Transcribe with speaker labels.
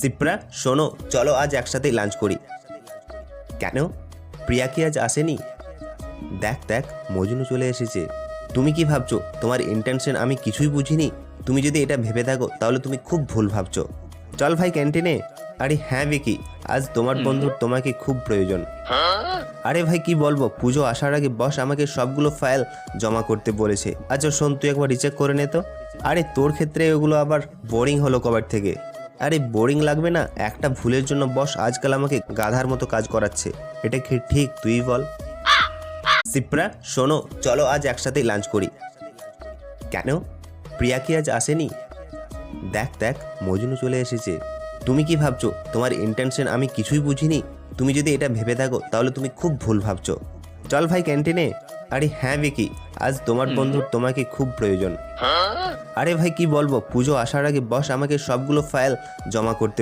Speaker 1: সিপ্রা শোনো, চলো আজ একসাথেই লাঞ্চ করি। কেন, প্রিয়া কি আজ আসেনি? দেখ দেখ, মজনু চলে এসেছে। তুমি কি ভাবছো তোমার ইন্টেনশন আমি কিছুই বুঝিনি? তুমি যদি এটা ভেবে থাকো তাহলে তুমি খুব ভুল ভাবছো। চল ভাই ক্যান্টিনে। আরে হ্যাঁ বিকি, আজ তোমার বন্ধুর তোমাকে খুব প্রয়োজন। আরে ভাই কি বলবো, পুজো আসার আগে বস আমাকে সবগুলো ফাইল জমা করতে বলেছে। আচ্ছা শোন, তুই একবার রিচেক করে নে তো। আরে তোর ক্ষেত্রে ওগুলো আবার বোরিং হলো কবার থেকে? আরে বোরিং লাগবে না, একটা ভুলের জন্য বস আজকাল আমাকে গাধার মতো কাজ করাচ্ছে। এটা কি ঠিক তুই বল? সিপ্রা শোনো, চলো আজ একসাথেই লাঞ্চ করি। কেন, প্রিয়া কি আজ আসেনি? দেখ দেখ, মজনু চলে এসেছে। তুমি কি ভাবছো তোমার ইন্টেনশন আমি কিছুই বুঝিনি? তুমি যদি এটা ভেবে থাকো তাহলে তুমি খুব ভুল ভাবছো। চল ভাই ক্যান্টিনে। আরে হ্যাঁ বিকি, আজ তোমার বন্ধুর তোমাকে খুব প্রয়োজন। আরে ভাই কি বলবো, পুজো আসার আগে বস আমাকে সবগুলো ফাইল জমা করতে